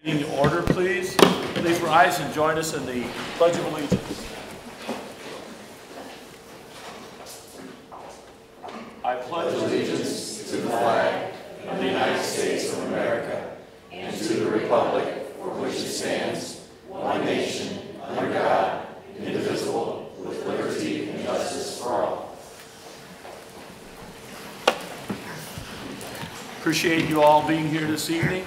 In order, please. Please rise and join us in the Pledge of Allegiance. I pledge allegiance to the flag of the United States of America and to the republic for which it stands, one nation, under God, indivisible, with liberty and justice for all. Appreciate you all being here this evening.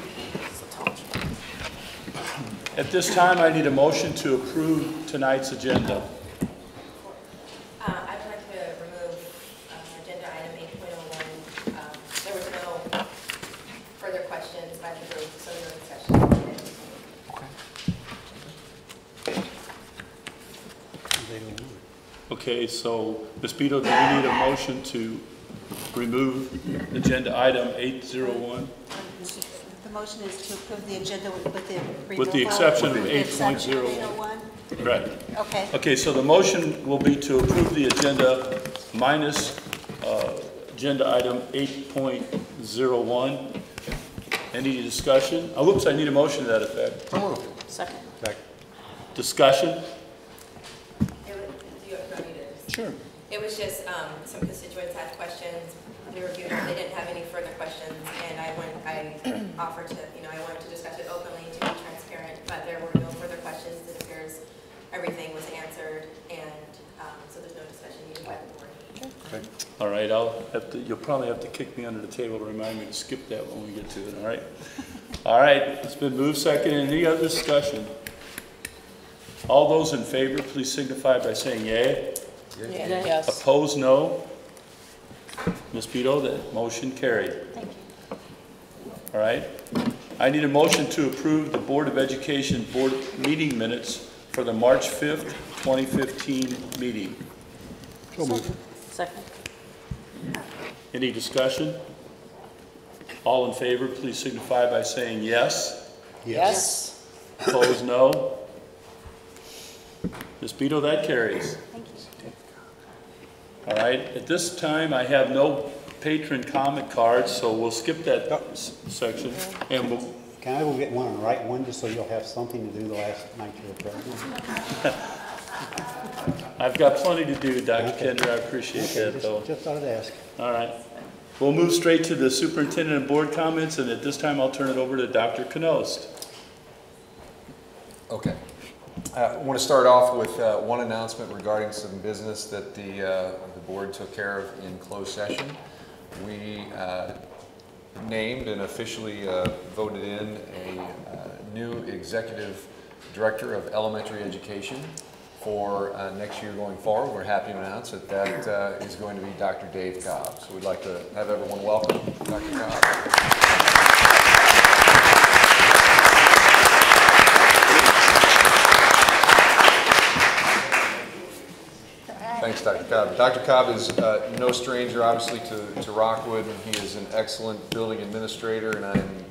At this time, I need a motion to approve tonight's agenda. I'd like to remove agenda item 8.01. There was no further questions by the group, so no discussion. Okay, so Ms. Beto, do we need a motion to remove agenda item 801? The motion is to approve the agenda with the removal. With the exception of 8.01. Right. Okay. Okay, so the motion will be to approve the agenda minus agenda item 8.01. Any discussion? Oh, whoops, I need a motion to that effect. Second. Discussion? Sure. It was just some constituents had questions. We reviewed it. They didn't have any further questions, and I offered to, I wanted to discuss it openly to be transparent, but there were no further questions. It appears everything was answered, and so there's no discussion needed by the board. Okay. All right, you'll probably have to kick me under the table to remind me to skip that when we get to it, all right? All right, it's been moved second. Any other discussion? All those in favor, please signify by saying yay. Yes. Opposed, no. Ms. Beto, that motion carried. Thank you. All right. I need a motion to approve the Board of Education board meeting minutes for the March 5th, 2015 meeting. So moved. Second. Any discussion? All in favor, please signify by saying yes. Yes. Opposed, no. Ms. Beto, that carries. Thank you. All right, at this time, I have no patron comment cards, so we'll skip that section. And we'll, can I go get one and write one just so you'll have something to do the last night you were president? I've got plenty to do, Dr. Kender. I appreciate that, though. Just thought I'd ask. All right. We'll move straight to the superintendent and board comments, and at this time, I'll turn it over to Dr. Knost. Okay. I want to start off with one announcement regarding some business that the board took care of in closed session. We named and officially voted in a new executive director of elementary education for next year going forward. We're happy to announce that that is going to be Dr. Dave Cobb. So we'd like to have everyone welcome Dr. Cobb. Thanks, Dr. Cobb. Dr. Cobb is no stranger, obviously, to Rockwood. He is an excellent building administrator, and I'm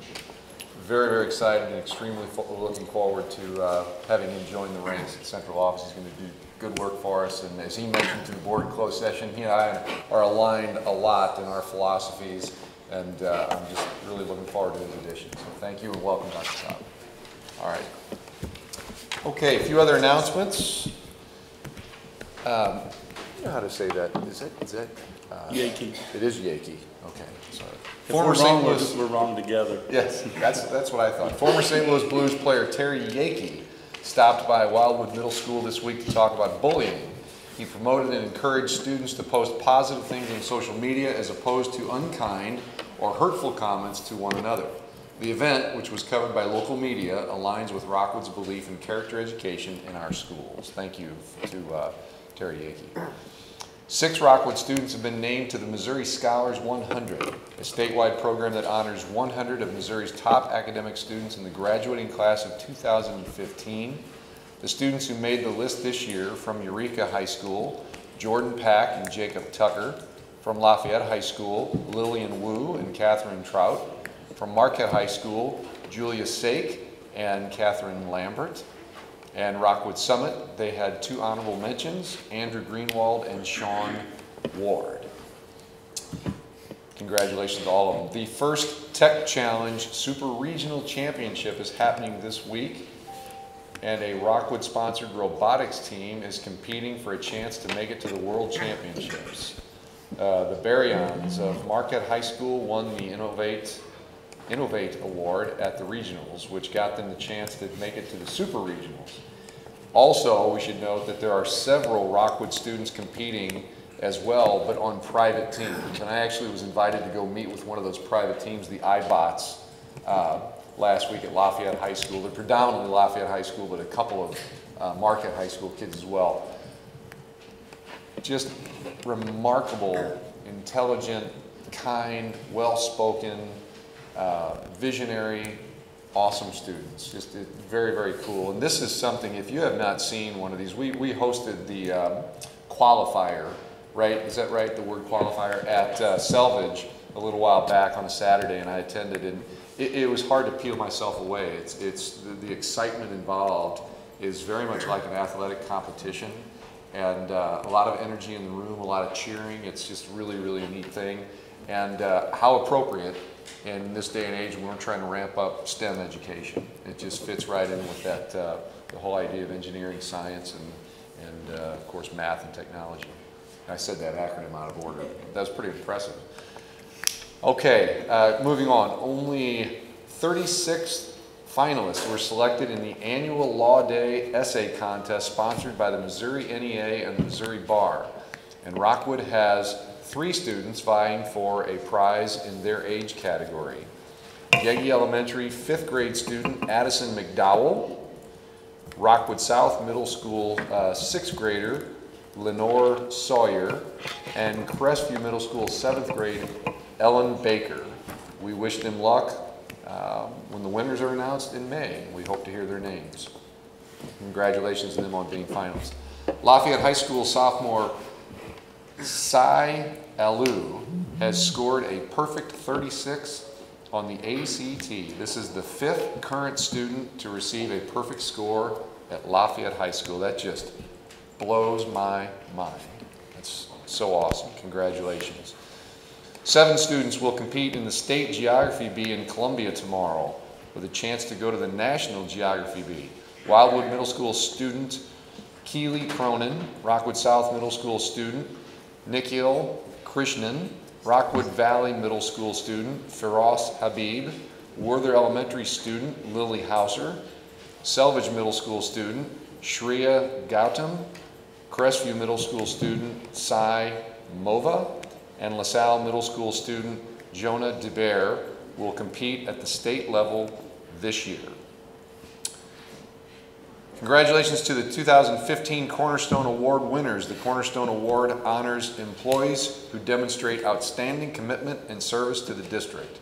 very, very excited and extremely looking forward to having him join the ranks at central office. He's going to do good work for us, and as he mentioned to the board in closed session, he and I are aligned a lot in our philosophies, and I'm just really looking forward to his addition. So thank you and welcome, Dr. Cobb. All right. Okay, a few other announcements. You know how to say that? Is that Yankee. It is Yankee. Okay, sorry. If we're wrong, we're wrong together. Yes, that's what I thought. Former St. Louis Blues player Terry Yankee stopped by Wildwood Middle School this week to talk about bullying. He promoted and encouraged students to post positive things on social media as opposed to unkind or hurtful comments to one another. The event, which was covered by local media, aligns with Rockwood's belief in character education in our schools. Thank you to Terry Yankee. 6 Rockwood students have been named to the Missouri Scholars 100, a statewide program that honors 100 of Missouri's top academic students in the graduating class of 2015. The students who made the list this year from Eureka High School, Jordan Pack and Jacob Tucker. From Lafayette High School, Lillian Wu and Catherine Trout. From Marquette High School, Julia Sake and Catherine Lambert. And Rockwood Summit, they had 2 honorable mentions, Andrew Greenwald and Sean Ward. Congratulations to all of them. The first Tech Challenge Super Regional Championship is happening this week, and a Rockwood-sponsored robotics team is competing for a chance to make it to the World Championships. The Baryons of Marquette High School won the Innovate Award at the regionals, which got them the chance to make it to the Super Regionals. Also, we should note that there are several Rockwood students competing as well, but on private teams. And I actually was invited to go meet with one of those private teams, the iBots, last week at Lafayette High School. They're predominantly Lafayette High School, but a couple of Marquette High School kids as well. Just remarkable, intelligent, kind, well-spoken, visionary, awesome students. Just very, very cool. And this is something, if you have not seen one of these, we hosted the qualifier, right? Is that right, the word qualifier, at Selvage a little while back on a Saturday, and I attended, and it was hard to peel myself away. It's the excitement involved is very much like an athletic competition, and a lot of energy in the room, a lot of cheering. It's just really, really a neat thing, and how appropriate in this day and age when we're trying to ramp up STEM education. It just fits right in with that the whole idea of engineering, science, and of course math and technology. I said that acronym out of order. That was pretty impressive. Okay, moving on. Only 36 finalists were selected in the annual Law Day essay contest sponsored by the Missouri NEA and the Missouri Bar. And Rockwood has 3 students vying for a prize in their age category. Yegi Elementary 5th grade student Addison McDowell, Rockwood South Middle School 6th grader Lenore Sawyer, and Crestview Middle School 7th grade Ellen Baker. We wish them luck when the winners are announced in May. We hope to hear their names. Congratulations to them on being finalists. Lafayette High School sophomore Sai Alou has scored a perfect 36 on the ACT. This is the 5th current student to receive a perfect score at Lafayette High School. That just blows my mind. That's so awesome. Congratulations. 7 students will compete in the State Geography Bee in Columbia tomorrow with a chance to go to the National Geography Bee. Wildwood Middle School student Keely Cronin, Rockwood South Middle School student Nikhil Krishnan, Rockwood Valley Middle School student Firas Habib, Werther Elementary student Lily Hauser, Selvage Middle School student Shreya Gautam, Crestview Middle School student Sai Mova, and LaSalle Middle School student Jonah DeBear will compete at the state level this year. Congratulations to the 2015 Cornerstone Award winners. The Cornerstone Award honors employees who demonstrate outstanding commitment and service to the district.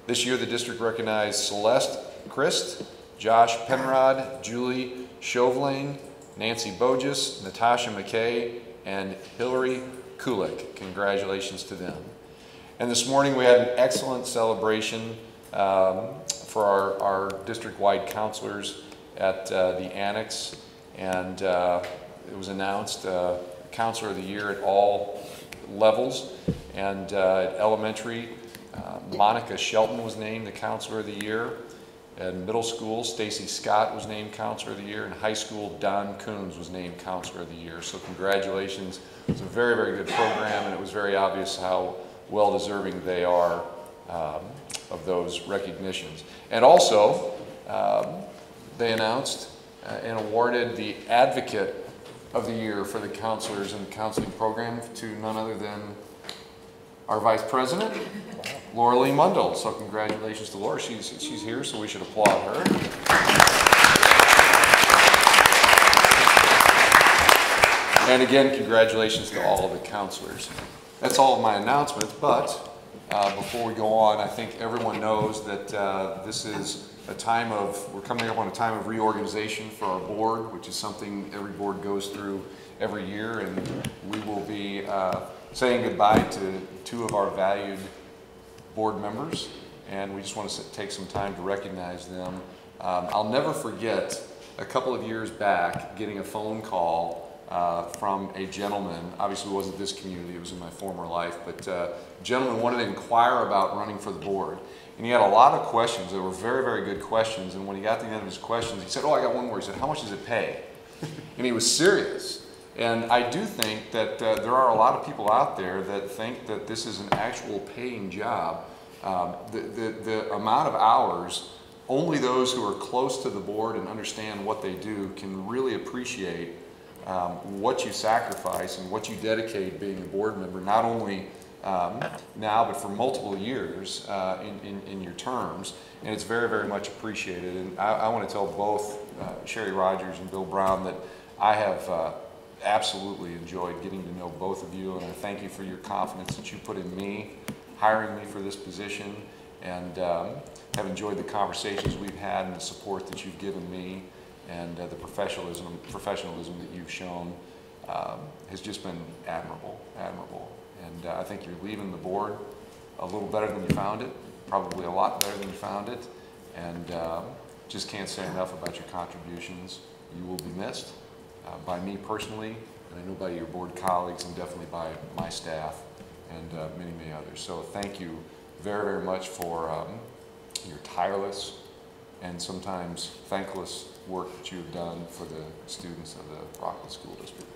This year, the district recognized Celeste Christ, Josh Penrod, Julie Chauvelin, Nancy Bogus, Natasha McKay, and Hillary Kulik. Congratulations to them. And this morning we had an excellent celebration for our district-wide counselors at the Annex, and it was announced Counselor of the Year at all levels. And at elementary, Monica Shelton was named the Counselor of the Year. In middle school, Stacy Scott was named Counselor of the Year. In high school, Don Coons was named Counselor of the Year. So congratulations. It was a very, very good program, and it was very obvious how well-deserving they are of those recognitions. And also, they announced and awarded the Advocate of the Year for the counselors in the counseling program to none other than our Vice President, Laura Lee Mundell. So congratulations to Laura. She's here, so we should applaud her. And again, congratulations to all of the counselors. That's all of my announcements, but before we go on, I think everyone knows that this is a time of, we're coming up on a time of reorganization for our board, which is something every board goes through every year, and we will be saying goodbye to 2 of our valued board members, and we just want to take some time to recognize them. I'll never forget a couple of years back getting a phone call from a gentleman. Obviously it wasn't this community, it was in my former life, but a gentleman wanted to inquire about running for the board. And he had a lot of questions that were very, very good questions. And when he got to the end of his questions, he said, oh, I got one more. He said, how much does it pay? And he was serious. And I do think that there are a lot of people out there that think that this is an actual paying job. The amount of hours, only those who are close to the board and understand what they do can really appreciate what you sacrifice and what you dedicate being a board member, not only now, but for multiple years in your terms, and it's very, very much appreciated. And I want to tell both Sherry Rogers and Bill Brown that I have absolutely enjoyed getting to know both of you, and I thank you for your confidence that you put in me, hiring me for this position, and have enjoyed the conversations we've had and the support that you've given me, and the professionalism that you've shown has just been admirable. And I think you're leaving the board a little better than you found it, probably a lot better than you found it, and just can't say enough about your contributions. You will be missed by me personally, and I know by your board colleagues, and definitely by my staff and many, many others. So thank you very, very much for your tireless and sometimes thankless work that you have done for the students of the Rockwood School District.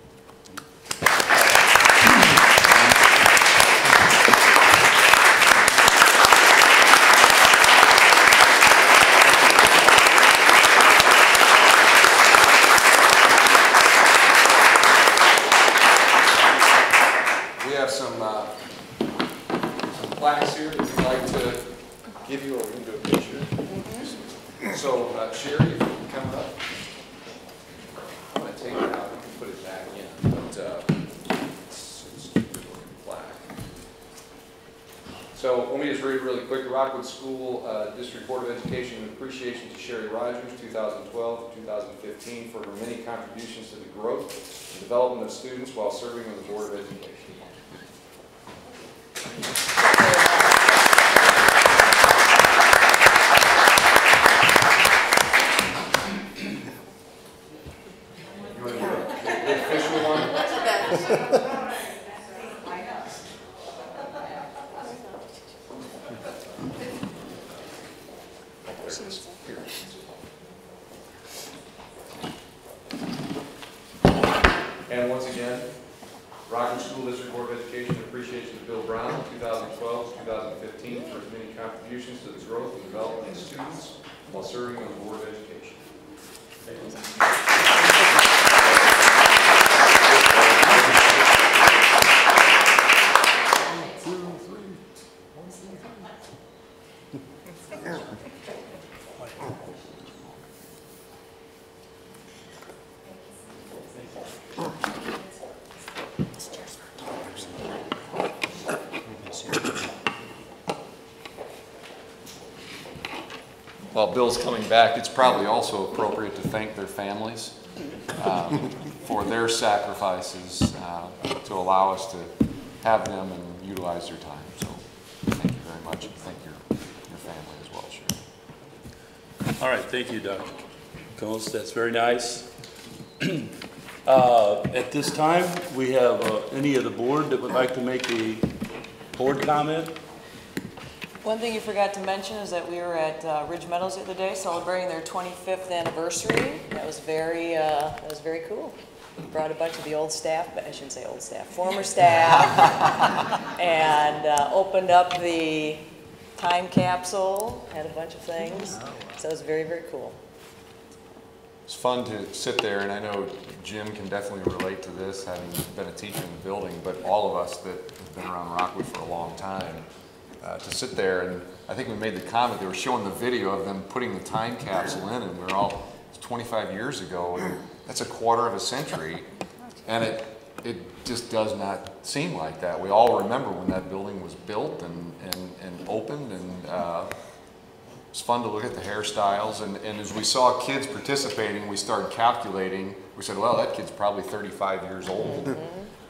We have some plaques here that we'd like to give you, or we can do a picture. So, Sherry, if you can come up. I'm going to take it out and put it back in. But it's a plaque. So, let me just read really quick. The Rockwood School District Board of Education, an appreciation to Sherry Rogers, 2012 to 2015, for her many contributions to the growth and development of students while serving on the Board of Education. And once again, Rockwood School District Board of Education appreciation to Bill Brown, 2012 to 2015, for his many contributions to the growth and development of students while serving on the Board of Education. While Bill's coming back, it's probably also appropriate to thank their families for their sacrifices to allow us to have them and utilize their time. So thank you very much, and thank your family as well, Sherry. All right, thank you, Dr. Combs. That's very nice. At this time, we have any of the board that would like to make a board comment? One thing you forgot to mention is that we were at Ridge Meadows the other day celebrating their 25th anniversary. That was very cool. Brought a bunch of the old staff, but I shouldn't say old staff, former staff, and opened up the time capsule, had a bunch of things. So it was very, very cool. It's fun to sit there, and I know Jim can definitely relate to this, having been a teacher in the building, but all of us that have been around Rockwood for a long time, to sit there, and I think we made the comment, they were showing the video of them putting the time capsule in, and we're all, it's 25 years ago, and that's a quarter of a century, and it just does not seem like that. We all remember when that building was built and opened, and it's fun to look at the hairstyles, and as we saw kids participating, we started calculating. We said, well, that kid's probably 35 years old,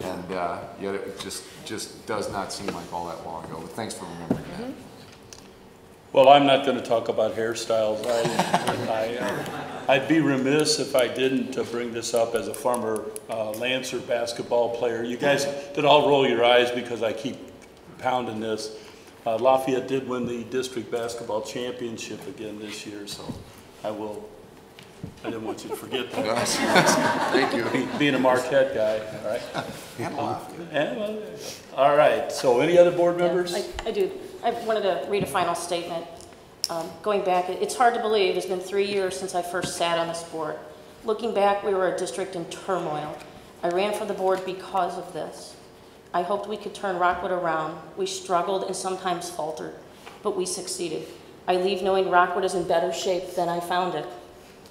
and yet it just does not seem like all that long ago. But thanks for remembering that. Well, I'm not going to talk about hairstyles. I'd be remiss if I didn't bring this up as a former Lancer basketball player. You guys did all roll your eyes because I keep pounding this. Lafayette did win the district basketball championship again this year, so I didn't want you to forget that. Thank you. Being a Marquette guy, all right? All right, so any other board members? I do. I wanted to read a final statement. Going back, it's hard to believe it's been 3 years since I first sat on this board. Looking back, we were a district in turmoil. I ran for the board because of this. I hoped we could turn Rockwood around. We struggled and sometimes faltered, but we succeeded. I leave knowing Rockwood is in better shape than I found it.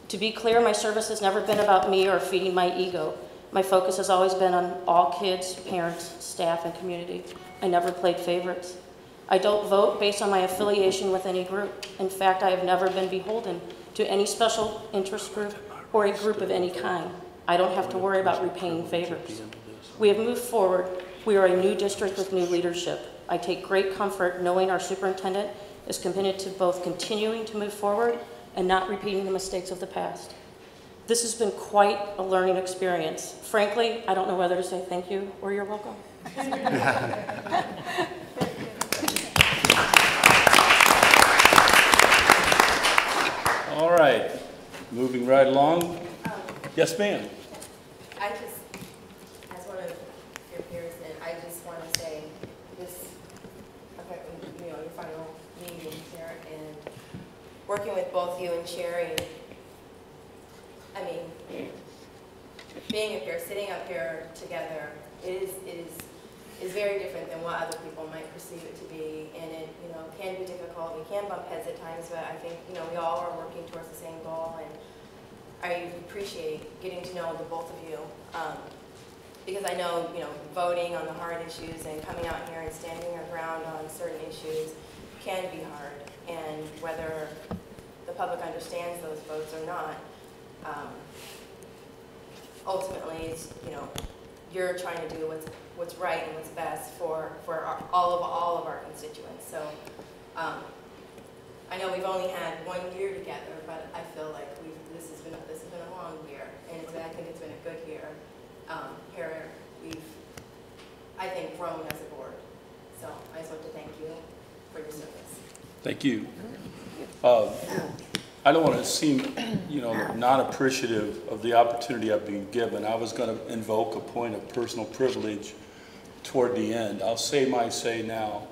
To be clear, my service has never been about me or feeding my ego. My focus has always been on all kids, parents, staff, and community. I never played favorites. I don't vote based on my affiliation with any group. In fact, I have never been beholden to any special interest group or a group of any kind. I don't have to worry about repaying favors. We have moved forward. We are a new district with new leadership. I take great comfort knowing our superintendent is committed to both continuing to move forward and not repeating the mistakes of the past. This has been quite a learning experience. Frankly, I don't know whether to say thank you or you're welcome. All right, moving right along. Yes, ma'am. I just, as one of your peers, and I just want to say this, your final meeting here, and working with both you and Sherry, I mean, being up here, sitting up here together is very different than what other people might perceive it to be, and it, can be difficult. We can bump heads at times, but I think, we all are working towards the same goal, and I appreciate getting to know the both of you, because I know, voting on the hard issues and coming out here and standing our ground on certain issues can be hard, and whether the public understands those votes or not, ultimately, it's, you're trying to do what's right and what's best for all of our constituents. So I know we've only had 1 year together, but I feel like this has been a long year, and I think it's been a good year. Here we've, I think, grown as a board. So I just want to thank you for your service. Thank you. I don't want to seem, not appreciative of the opportunity I've been given. I was going to invoke a point of personal privilege toward the end. I'll say my say now,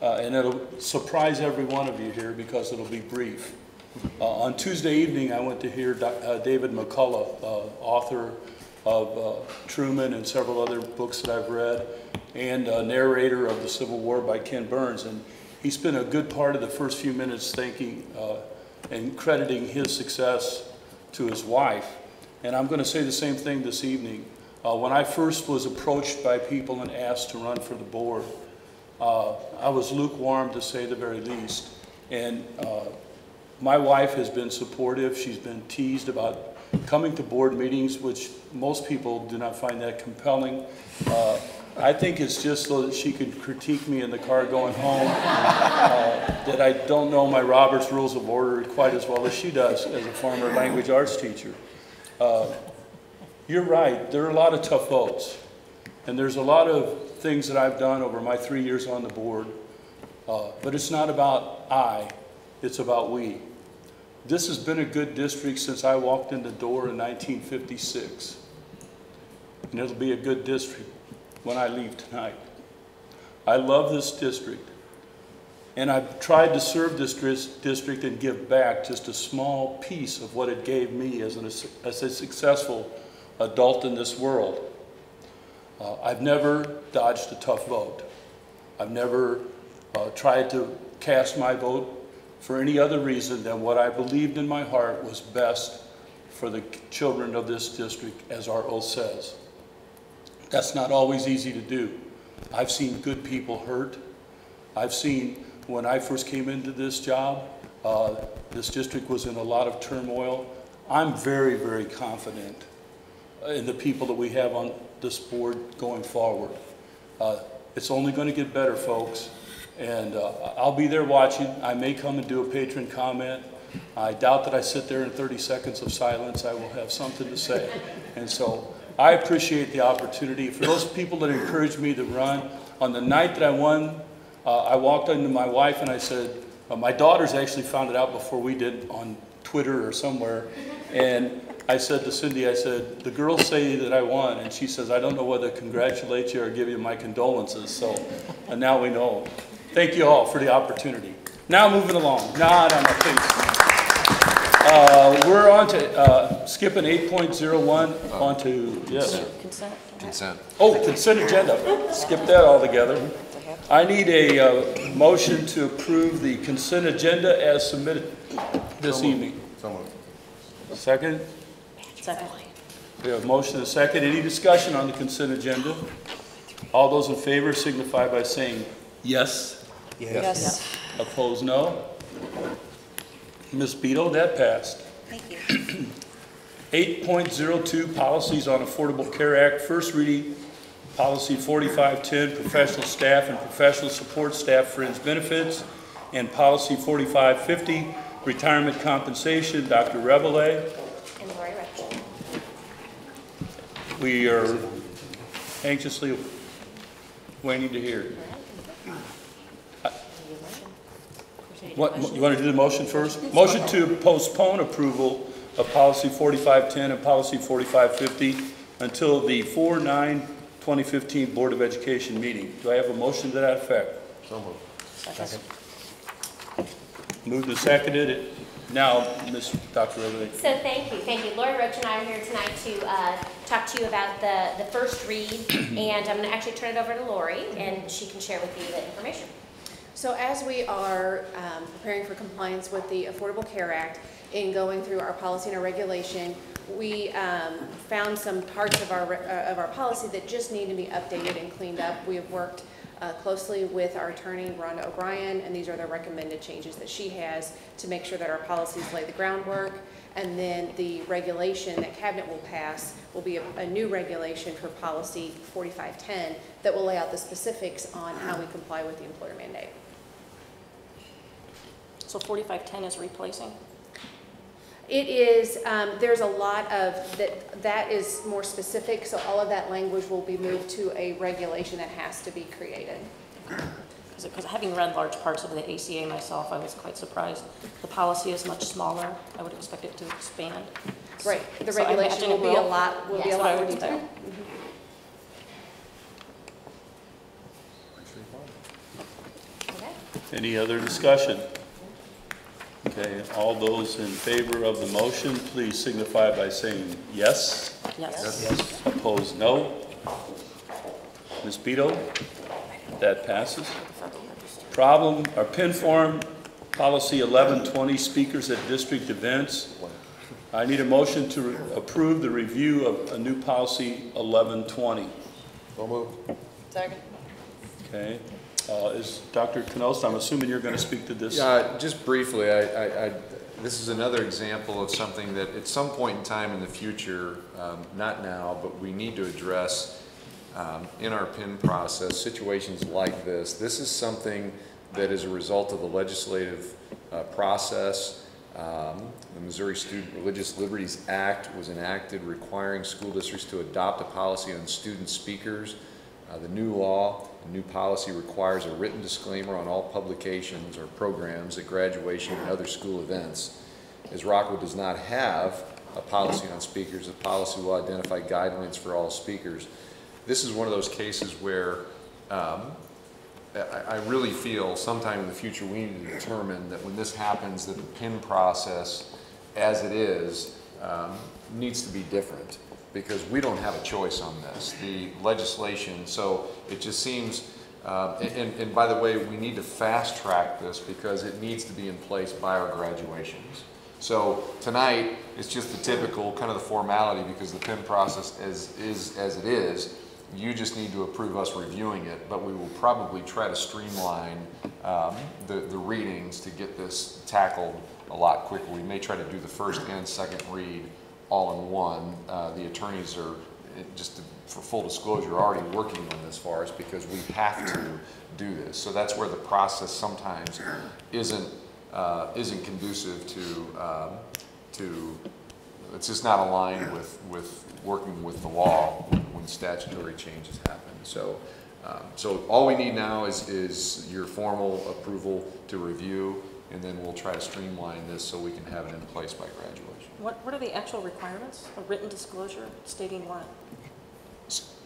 and it'll surprise every one of you here because it'll be brief. On Tuesday evening, I went to hear David McCullough, author of Truman and several other books that I've read, and narrator of The Civil War by Ken Burns. And he spent a good part of the first few minutes thanking and crediting his success to his wife. And I'm going to say the same thing this evening. When I first was approached by people and asked to run for the board, I was lukewarm, to say the very least. And my wife has been supportive. She's been teased about coming to board meetings, which most people do not find that compelling. I think it's just so that she could critique me in the car going home, that I don't know my Robert's Rules of Order quite as well as she does as a former language arts teacher. You're right, there are a lot of tough votes. And there's a lot of things that I've done over my 3 years on the board, but it's not about I, it's about we. This has been a good district since I walked in the door in 1956. And it'll be a good district when I leave tonight. I love this district, and I've tried to serve this district and give back just a small piece of what it gave me as a successful adult in this world. I've never dodged a tough vote. I've never tried to cast my vote for any other reason than what I believed in my heart was best for the children of this district, as our oath says. That's not always easy to do. I've seen good people hurt. I've seen, when I first came into this job, this district was in a lot of turmoil. I'm very, very confident in the people that we have on this board going forward. It's only going to get better, folks. And I'll be there watching. I may come and do a patron comment. I doubt that I sit there in 30 seconds of silence. I will have something to say. And so I appreciate the opportunity. For those people that encouraged me to run, on the night that I won, I walked into my wife and I said, my daughters actually found it out before we did on Twitter or somewhere. And I said to Cindy, I said, the girls say that I won. And she says, I don't know whether to congratulate you or give you my condolences. So now we know. Thank you all for the opportunity. Now moving along. No, please. We're on to, skipping 8.01, on to, yes. Consent. Oh, consent agenda. Skip that altogether. I need a motion to approve the consent agenda as submitted this evening. So moved. Second? Second. We have a motion and a second. Any discussion on the consent agenda? All those in favor signify by saying yes. Yes. Opposed, no. Ms. Beto, that passed. Thank you. 8.02, Policies on Affordable Care Act, first reading, Policy 4510, Professional Staff and Professional Support Staff Fringe Benefits, and Policy 4550, Retirement Compensation, Dr. Reveille. And Lori Rich. We are anxiously waiting to hear. What, you want to do the motion first? Motion to postpone approval of Policy 4510 and Policy 4550 until the 4/9/2015 Board of Education meeting. Do I have a motion to that effect? So moved. Second. Moved and seconded. Now, Dr. Reveille. So thank you. Lori Roach and I are here tonight to talk to you about the first read, and I'm going to actually turn it over to Lori, and she can share with you the information. So as we are preparing for compliance with the Affordable Care Act, in going through our policy and our regulation, we found some parts of our policy that just need to be updated and cleaned up. We have worked closely with our attorney, Rhonda O'Brien, and these are the recommended changes that she has to make sure that our policies lay the groundwork. And then the regulation that Cabinet will pass will be a new regulation for Policy 4510 that will lay out the specifics on how we comply with the employer mandate. So 4510 is replacing? It is, there's a lot of, that is more specific, so all of that language will be moved to a regulation that has to be created. Because having read large parts of the ACA myself, I was quite surprised. The policy is much smaller. I would expect it to expand. Right, the So I regulation imagine will it be a will. lot, will be a That's what I lot more would detailed. Okay. Any other discussion? Okay, all those in favor of the motion, please signify by saying yes. Yes. Opposed, no. Ms. Beto, that passes. Problem, or PIN form, Policy 1120, speakers at district events. I need a motion to approve the review of a new policy 1120. So moved. Second. Okay. Is Dr. Knost, I'm assuming you're going to speak to this? Yeah, just briefly, this is another example of something that at some point in time in the future, not now, but we need to address in our PIN process, situations like this. This is something that is a result of the legislative process. The Missouri Student Religious Liberties Act was enacted requiring school districts to adopt a policy on student speakers. The new law, the new policy requires a written disclaimer on all publications or programs at graduation and other school events. As Rockwood does not have a policy on speakers, the policy will identify guidelines for all speakers. This is one of those cases where I really feel sometime in the future we need to determine that when this happens that the PIN process as it is needs to be different, because we don't have a choice on this. The legislation, so it just seems, and by the way, we need to fast track this because it needs to be in place by our graduations. So tonight, it's just the typical kind of the formality because the PIN process is as it is. You just need to approve us reviewing it, but we will probably try to streamline the readings to get this tackled a lot quicker. We may try to do the first and second read all in one. The attorneys are, just to for full disclosure, already working on this for us because we have to do this. So that's where the process sometimes isn't conducive to it's just not aligned with working with the law when statutory changes happen. So so all we need now is your formal approval to review, and then we'll try to streamline this so we can have it in place by graduation. What are the actual requirements? A written disclosure stating what?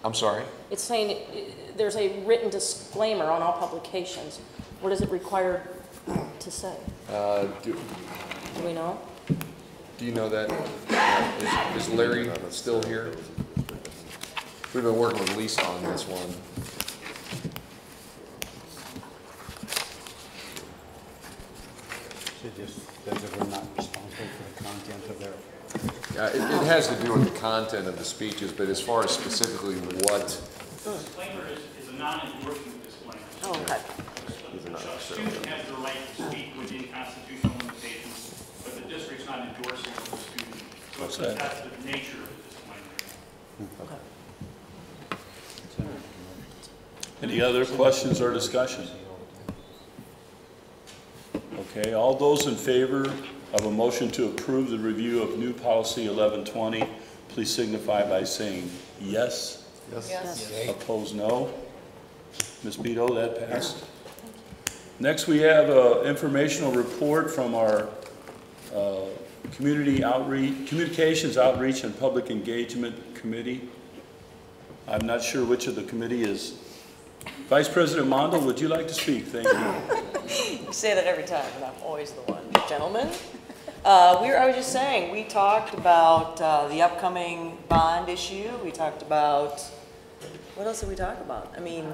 I'm sorry? It's saying there's a written disclaimer on all publications. What is it required to say? Do we know? Do you know that? Is Larry still here? We've been working with Lisa on this one. It just says that we're not responsible for the content of their. It has to do with the content of the speeches, but as far as specifically what. The disclaimer is a non-endorsement disclaimer. Oh, okay. A student has the right to speak within constitutional limitations, but the district's not endorsing the student. So that's the nature of the disclaimer. Okay. Any other questions or discussion? Okay, all those in favor of a motion to approve the review of new policy 1120, please signify by saying yes. Yes. Opposed, no. Ms. Beto, that passed. Next, we have an informational report from our Communications Outreach and Public Engagement Committee. I'm not sure which of the committee is. Vice President Mondal, would you like to speak? Thank you. You say that every time, and I'm always the one. Gentlemen, I was just saying, we talked about the upcoming bond issue. We talked about, what else did we talk about? I mean,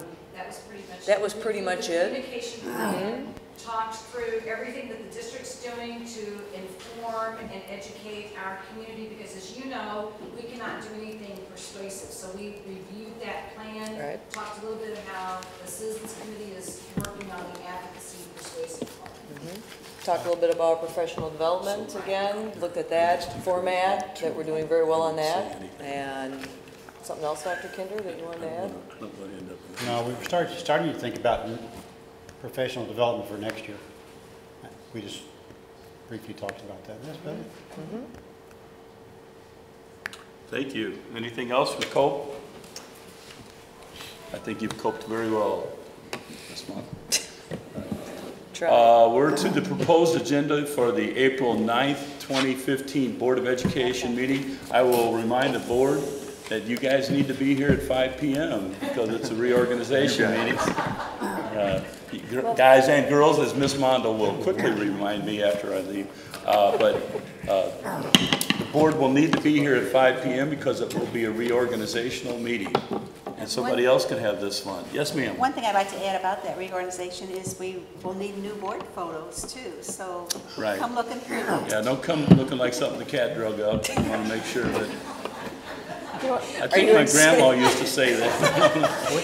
that was pretty much it. The Communication plan talked through everything that the district's doing to inform and educate our community, because as you know, we cannot do anything persuasive. So we reviewed that plan, right. Talked a little bit of how the Citizens Committee is working on the advocacy persuasive part. Talked a little bit about professional development again, looked at that format, that we're doing very well on that. And something else, Dr. Kinder, that you wanted to add? No, we were starting to think about professional development for next year. We just briefly talked about that. That's better. Thank you. Anything else for Cope? I think you've coped very well this month. We're to the proposed agenda for the April 9th, 2015 Board of Education meeting. I will remind the board that you guys need to be here at 5 p.m. because it's a reorganization meeting. Guys and girls, as Ms. Mondal will quickly remind me after I leave. The board will need to be here at 5 p.m. because it will be a reorganizational meeting. And somebody else can have this fun. Yes, ma'am. One thing I'd like to add about that reorganization is we will need new board photos too, so Right. come looking through them. Yeah, don't come looking like something the cat drug up. I want to make sure that. I think my grandma used to say that.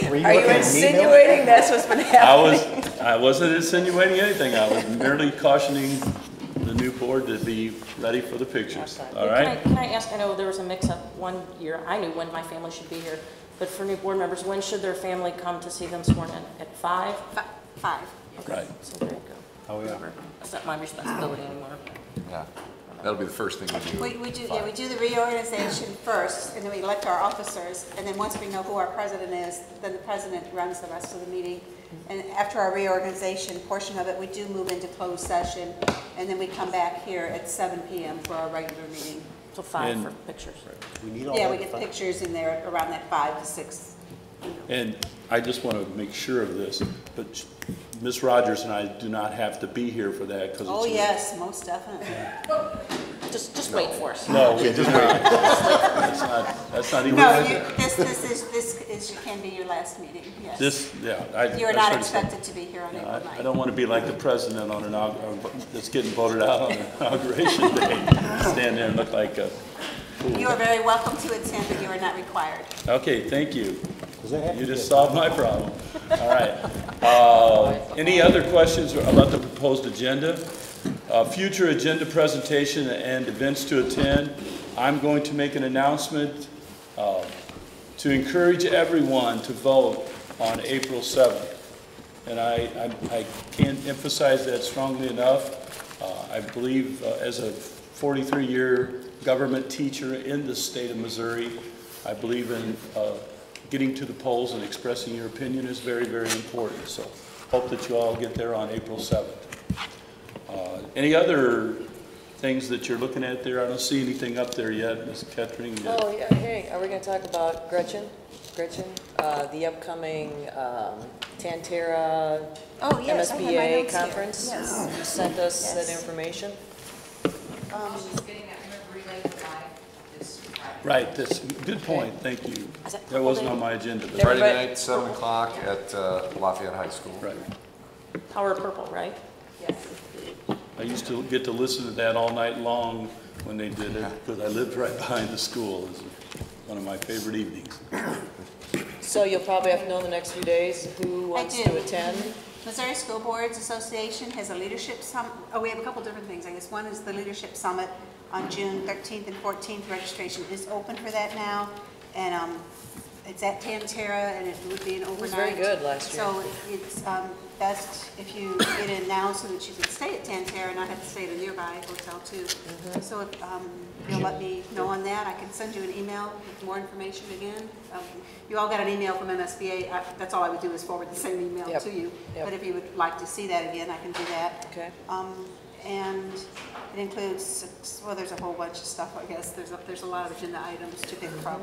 Are you insinuating that's what's been happening? I wasn't insinuating anything. I was merely cautioning the new board to be ready for the pictures. All right? Can I ask, I know there was a mix-up one year. I knew when my family should be here. But for new board members, when should their family come to see them sworn in? At 5? 5. Okay. Right. So there you go. Oh, yeah. That's not my responsibility anymore. Yeah, that'll be the first thing we do. We do the reorganization first, and then we elect our officers, and then once we know who our president is, then the president runs the rest of the meeting. And after our reorganization portion of it, we do move into closed session, and then we come back here at 7 p.m. for our regular meeting. So 5 for pictures. We need all Yeah, that we get fun. pictures in there around that 5 to 6. And I just want to make sure of this, but Ms. Rogers and I do not have to be here for that because it's. Oh, yes, most definitely. Just wait for us. No, we just wait. That's not even. No, this can be your last meeting, yes. This, yeah. You are not expected to be here on April 9th. I don't want to be like the president on that's getting voted out on inauguration day. Stand there and look like a fool. You are very welcome to attend, but you are not required. Okay, thank you. You just be solved my problem. All right. Any other questions about the proposed agenda? Future agenda presentation and events to attend. I'm going to make an announcement to encourage everyone to vote on April 7th. And I can't emphasize that strongly enough. I believe as a 43-year government teacher in the state of Missouri, I believe in getting to the polls and expressing your opinion is very, very important. So hope that you all get there on April 7th. Any other things that you're looking at there? I don't see anything up there yet, Ms. Kettering. Oh, yeah, hey, are we going to talk about Gretchen? The upcoming Tantera Oh, yes, I have my MSBA notes here. conference? Yes. You sent us Yes. that information? She's getting that relay live this Friday. Right, that's good point, thank you. That wasn't on my agenda. but- Friday Everybody- night, 7 o'clock at Lafayette High School. Right. Power Purple, right? Yes. I used to get to listen to that all night long when they did it, because I lived right behind the school. It was one of my favorite evenings. So you'll probably have to know in the next few days who wants do. to attend? Missouri School Boards Association has a leadership summit. Oh, we have a couple different things, I guess. One is the leadership summit on June 13th and 14th. Registration is open for that now. And it's at Tantera, and it would be an overnight. It was very good last year. So it's best if you get in now so that you can stay at Tantera and not have to stay at a nearby hotel too. So if you'll let me know on that, I can send you an email with more information again. You all got an email from MSBA. That's all I would do is forward the same email Yep. to you. Yep. But if you would like to see that again, I can do that. Okay. And it includes, well, there's a whole bunch of stuff, I guess. There's a lot of agenda items to pick from.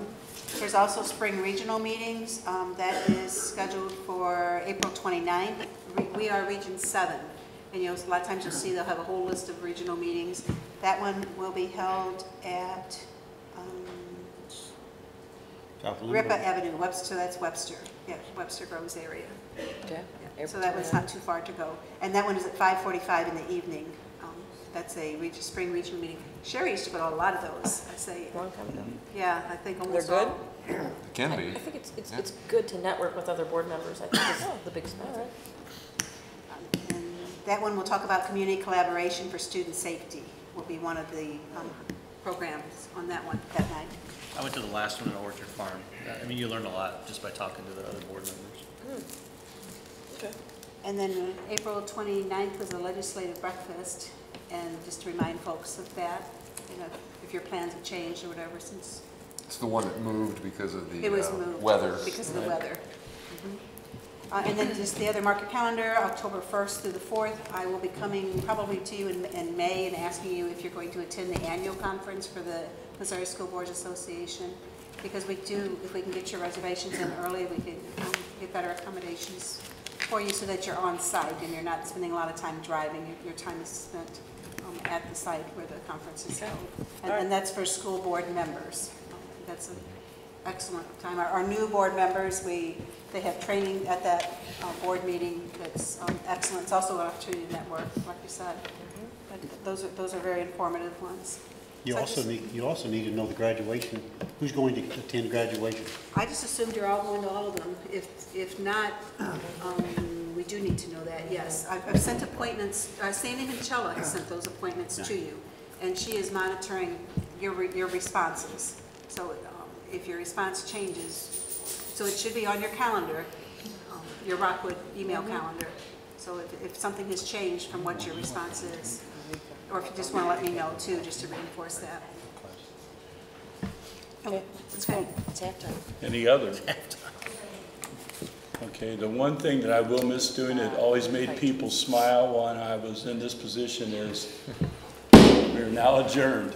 There's also spring regional meetings. That is scheduled for April 29th. We are Region 7. And a lot of times you'll see they'll have a whole list of regional meetings. That one will be held at Ripa Avenue, Webster, that's Webster. Yeah, Webster Groves area. Okay. Yeah, so that one's not too far to go. And that one is at 5:45 in the evening. That's a spring regional meeting. Sherry used to go to a lot of those, I say. Long time ago. Yeah, I think almost They're good? all. It can be. I think it's good to network with other board members. I think it's the big spot. And that one will talk about community collaboration for student safety, will be one of the programs on that one that night. I went to the last one at Orchard Farm. I mean, you learn a lot just by talking to the other board members. Okay. And then April 29th was a legislative breakfast, and just to remind folks of that, if your plans have changed or whatever since. It's the one that moved because of the It was moved. weather. Because of the weather. And then just the other market calendar, October 1st through the 4th. I will be coming probably to you in May and asking you if you're going to attend the annual conference for the Missouri School Boards Association. Because we do, if we can get your reservations in early, we can get better accommodations for you so that you're on site and you're not spending a lot of time driving. Your time is spent at the site where the conference is held. And that's for school board members. That's an excellent time. Our new board members, they have training at that board meeting that's excellent. It's also an opportunity to network, like you said. But those are very informative ones. You also need to know the graduation. Who's going to attend graduation? I just assumed you're all going to all of them. If not, we do need to know that, yes. I've sent appointments, Sandy Minchella has sent those appointments to you, and she is monitoring your responses. So if your response changes, so it should be on your calendar, your Rockwood email calendar. So if something has changed from what your response is, or if you just want to let me know too, just to reinforce that. Okay, let's go. It's halftime. Any others? Okay, the one thing that I will miss doing, it always made people smile when I was in this position, is we're now adjourned.